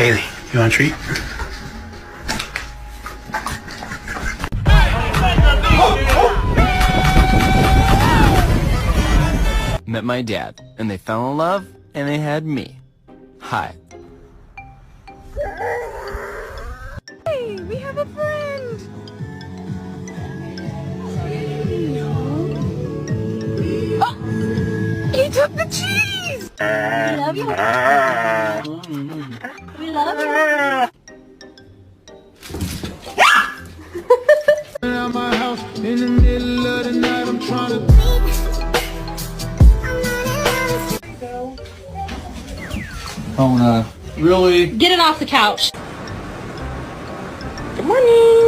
Bailey, you want a treat? Met my dad, and they fell in love, and they had me. Hi. Hey, we have a friend. Oh, he took the cheese. We love you. We love you. At my house in the middle of the night, I'm trying to. Oh no. Really? Get it off the couch. Good morning.